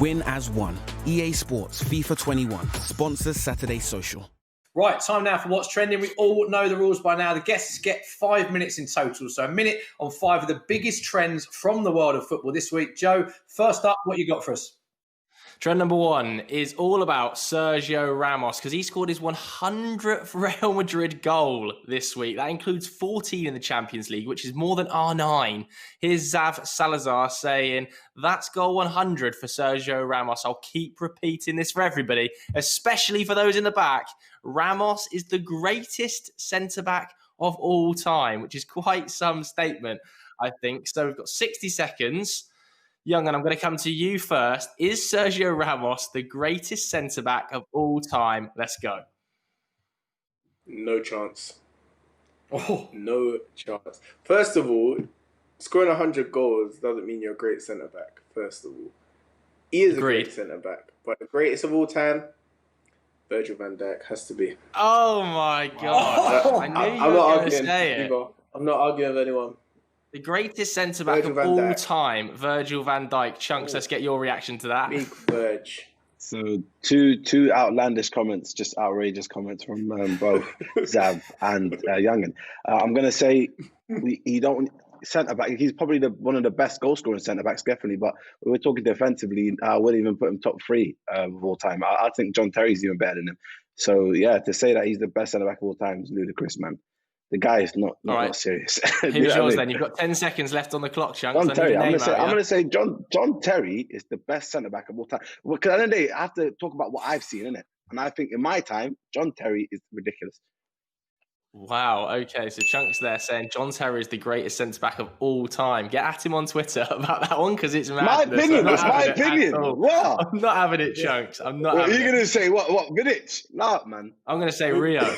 Win as one. EA Sports FIFA 21 sponsors Saturday Social. Right, time now for What's Trending. We all know the rules by now. The guests get 5 minutes in total, so a minute on 5 of the biggest trends from the world of football this week. Joe, first up, what you got for us? Trend number 1 is all about Sergio Ramos because he scored his 100th Real Madrid goal this week. That includes 14 in the Champions League, which is more than R9. Here's Zav Salazar saying, that's goal 100 for Sergio Ramos. I'll keep repeating this for everybody, especially for those in the back. Ramos is the greatest centre-back of all time, which is quite some statement, I think. So we've got 60 seconds. Young, and I'm going to come to you first. Is Sergio Ramos the greatest centre-back of all time? Let's go. No chance. Oh, no chance. First of all, scoring 100 goals doesn't mean you're a great centre-back, first of all. He is Agreed. A great centre-back, but the greatest of all time, Virgil van Dijk has to be. Oh, my God. I knew you were going to say it. I'm not arguing with anyone. The greatest centre-back of all time, Virgil van Dijk. Chunks, let's get your reaction to that. Big Virg. So two outlandish comments, just outrageous comments from both Zav and Yungen. I'm going to say he don't centre-back. He's probably one of the best goal-scoring centre-backs, definitely. But we were talking defensively. I wouldn't even put him top 3 of all time. I think John Terry's even better than him. So, yeah, to say that he's the best centre-back of all time is ludicrous, man. The guy is not serious. Who's yours then? You've got 10 seconds left on the clock, Chunks. John Terry. I'm going to say John Terry is the best centre-back of all time. Because at the end of the day, I have to talk about what I've seen, innit? And I think in my time, John Terry is ridiculous. Wow, okay. So Chunks there saying John Terry is the greatest centre-back of all time. Get at him on Twitter about that one because it's madness. That's my opinion. Wow. I'm not having it, Chunks. I'm not What are you going to say? What Vidic? No, man. I'm going to say Rio.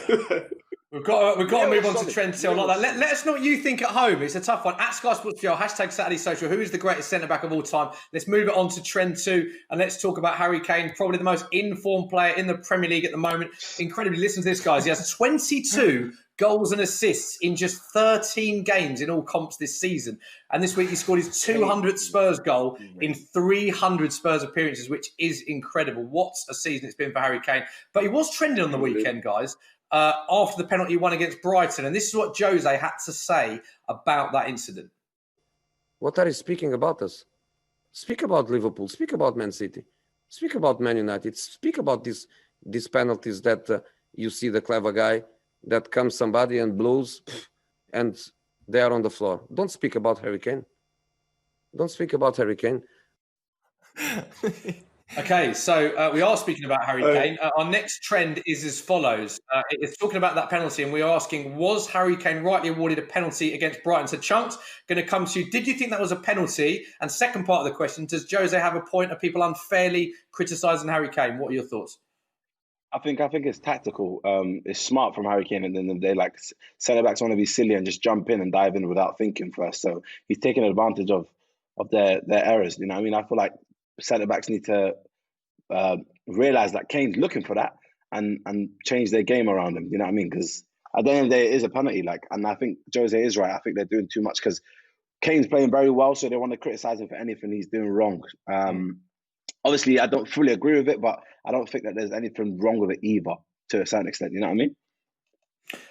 We've got to move on to trend still like that. Let us know what you think at home. It's a tough one. At Sky Sports PR, hashtag Saturday Social. Who is the greatest centre-back of all time? Let's move it on to trend 2 and let's talk about Harry Kane, probably the most informed player in the Premier League at the moment. Incredibly, listen to this, guys. He has 22 goals and assists in just 13 games in all comps this season. And this week he scored his 200th Spurs goal in 300 Spurs appearances, which is incredible. What a season it's been for Harry Kane. But he was trending on the weekend, guys. After the penalty he won against Brighton. And this is what Jose had to say about that incident. What are you speaking about us? Speak about Liverpool. Speak about Man City. Speak about Man United. Speak about these penalties that you see the clever guy that comes somebody and blows and they are on the floor. Don't speak about Harry Kane. Don't speak about Harry Kane. Okay, so we are speaking about Harry Kane. Our next trend is as follows. It's talking about that penalty, and we are asking, was Harry Kane rightly awarded a penalty against Brighton? So, Chunks, going to come to you. Did you think that was a penalty? And second part of the question, does Jose have a point of people unfairly criticising Harry Kane? What are your thoughts? I think it's tactical. It's smart from Harry Kane, and then they like centre-backs want to be silly and just jump in and dive in without thinking first. So he's taking advantage of their errors. You know what I mean? I feel like centre-backs need to realise that Kane's looking for that and change their game around him. You know what I mean? Because at the end of the day, it is a penalty. And I think Jose is right. I think they're doing too much because Kane's playing very well, so they want to criticise him for anything he's doing wrong. Obviously, I don't fully agree with it, but I don't think that there's anything wrong with it either, to a certain extent. You know what I mean?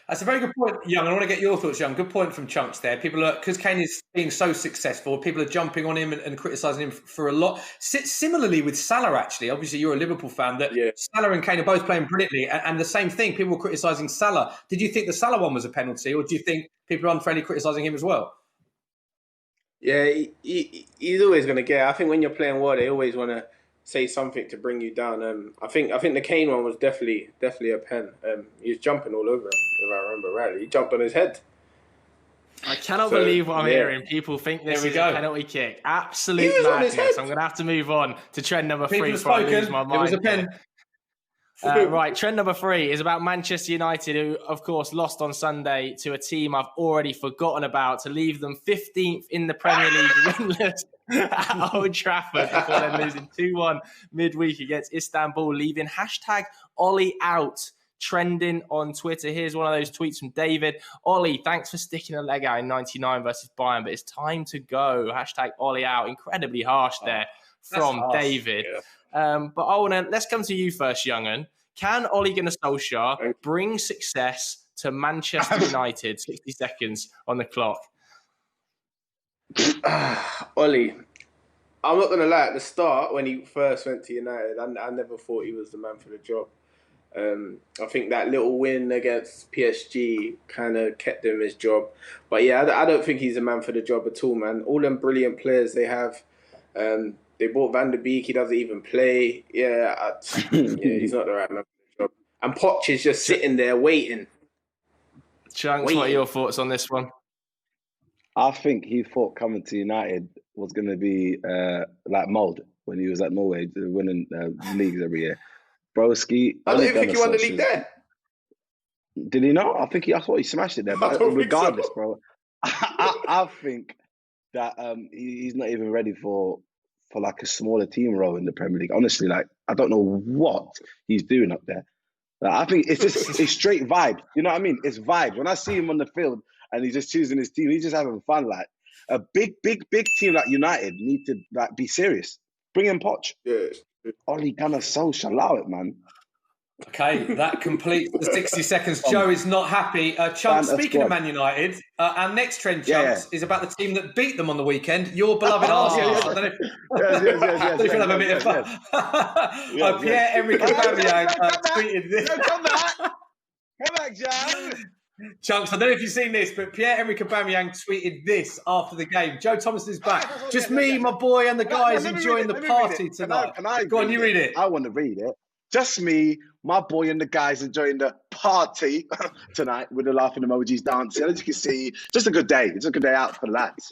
That's a very good point, Young. I want to get your thoughts, Young. Good point from Chunks there. People are, because Kane is being so successful, people are jumping on him and criticising him for a lot. Similarly with Salah, actually. Obviously, you're a Liverpool fan. Salah and Kane are both playing brilliantly. And the same thing, people were criticising Salah. Did you think the Salah one was a penalty, or do you think people are unfairly criticising him as well? Yeah, he's always going to get. I think when you're playing well, they always want to say something to bring you down. I think the Kane one was definitely a pen. He was jumping all over him, if I remember rightly. He jumped on his head. I cannot believe what I'm hearing. People think this is a penalty kick. Absolute madness. I'm going to have to move on to trend number 3 before I lose my mind. It was a pen. Right, trend number 3 is about Manchester United, who, of course, lost on Sunday to a team I've already forgotten about, to leave them 15th in the Premier League winless at Old Trafford before then losing 2-1 midweek against Istanbul, leaving hashtag Ollie Out trending on Twitter. Here's one of those tweets from David. Ollie, thanks for sticking a leg out in 99 versus Bayern, but it's time to go. Hashtag Ollie Out. Incredibly harsh there from harsh. David. Yeah. But let's come to you first, Yungen. Can Ole Gunnar Solskjaer bring success to Manchester United? 60 seconds on the clock. Ollie, I'm not going to lie, at the start, when he first went to United, I never thought he was the man for the job. I think that little win against PSG kind of kept him his job. But yeah, I don't think he's a man for the job at all, man. All them brilliant players they have. They bought Van der Beek, he doesn't even play. Yeah, he's not the right man for the job. And Poch is just sitting there waiting. Chunkz, what are your thoughts on this one? I think he thought coming to United was going to be like mould when he was at Norway, winning leagues every year. Broski. I don't think he won the league there. Did he not? I thought he smashed it there. But regardless, bro, I think that he's not even ready for like a smaller team role in the Premier League. Honestly, like I don't know what he's doing up there. Like, I think it's straight vibes. You know what I mean? It's vibes. When I see him on the field and he's just choosing his team, he's just having fun. Like a big team like United need to like be serious. Bring in Poch. Yeah. Ole Gunnar Solskjaer, allow it, man. Okay, that completes the 60 seconds. Joe is not happy. Chunkz, speaking of Man United, our next trend, Chunkz, is about the team that beat them on the weekend, your beloved Arsenal. I don't know if you'll have a bit of fun. Pierre-Emerick Aubameyang tweeted this. Come back, Joe. Chunkz, I don't know if you've seen this, but Pierre-Emerick Aubameyang tweeted this after the game. Joe Thomas is back. Just me, my boy, and the guys enjoying the party tonight. Go on, you read it. I want to read it. Just me, my boy, and the guys enjoying the party tonight with the laughing emojis dancing. As you can see, just a good day. It's a good day out for the lads.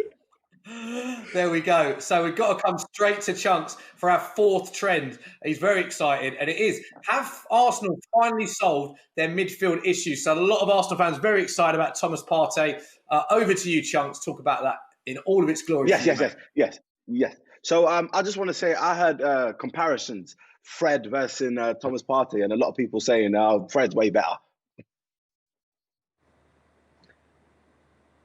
There we go. So we've got to come straight to Chunkz for our fourth trend. He's very excited, and it is, have Arsenal finally solved their midfield issues? So a lot of Arsenal fans very excited about Thomas Partey. Over to you, Chunkz. Talk about that in all of its glory. Yes. So I just want to say I heard comparisons, Fred versus Thomas Partey, and a lot of people saying Fred's way better.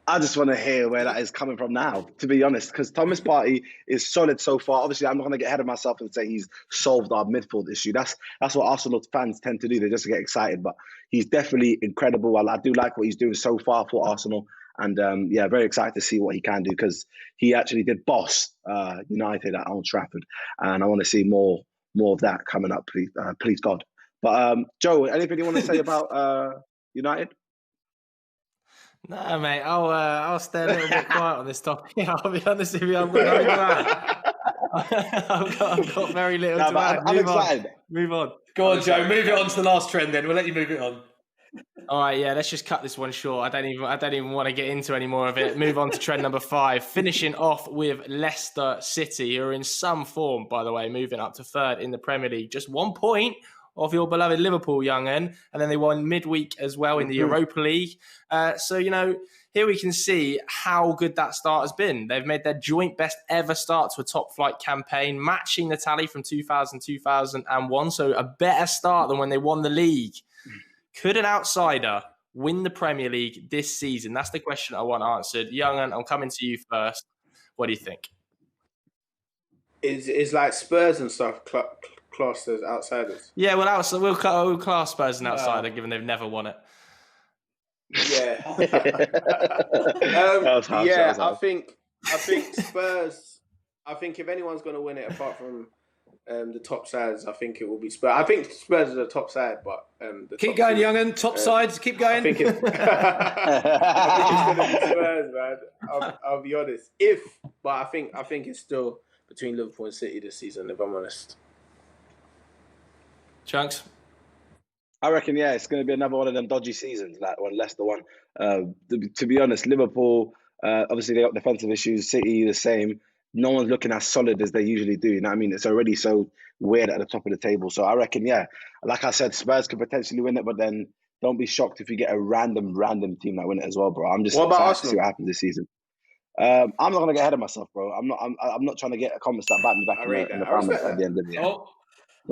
I just want to hear where that is coming from now, to be honest, because Thomas Partey is solid so far. Obviously, I'm not going to get ahead of myself and say he's solved our midfield issue. That's what Arsenal fans tend to do. They just get excited, but he's definitely incredible. I do like what he's doing so far for Arsenal. And very excited to see what he can do, because he actually did boss United at Old Trafford. And I want to see more of that coming up, please God. But Joe, anything you want to say about United? No, mate. I'll stay a little bit quiet on this topic. I'll be honest with you. I've got very little to add. I'm excited. Move on. Go on, Joe. Move it on to the last trend. Then we'll let you move it on. All right, yeah. Let's just cut this one short. I don't even want to get into any more of it. Move on to trend number 5. Finishing off with Leicester City, who are in some form, by the way, moving up to third in the Premier League. Just 1 point of your beloved Liverpool, Yungen, and then they won midweek as well in the Europa League. So, here we can see how good that start has been. They've made their joint best ever start to a top flight campaign, matching the tally from 2000-2001. So a better start than when they won the league. Could an outsider win the Premier League this season? That's the question I want answered. Yungen, I'm coming to you first. What do you think? Is like Spurs and stuff classed as outsiders? Yeah, we'll class Spurs as an outsider, given they've never won it. Yeah. I think Spurs. I think if anyone's going to win it, apart from the top sides, I think it will be Spurs. I think Spurs are the top side, but keep going, Yungen. Top sides, keep going. I think it's going to be Spurs, man. I'll be honest. But I think it's still between Liverpool and City this season, if I'm honest. Chunkz? I reckon, it's going to be another one of them dodgy seasons, like when Leicester won. To be honest, Liverpool, obviously they got defensive issues. City, the same. No one's looking as solid as they usually do. You know what I mean? It's already so weird at the top of the table. So I reckon, like I said, Spurs could potentially win it, but then don't be shocked if you get a random team that win it as well, bro. I'm just excited to see what happens this season. I'm not going to get ahead of myself, bro. I'm not trying to get comments that back me back in the comments at the end of the year. Oh,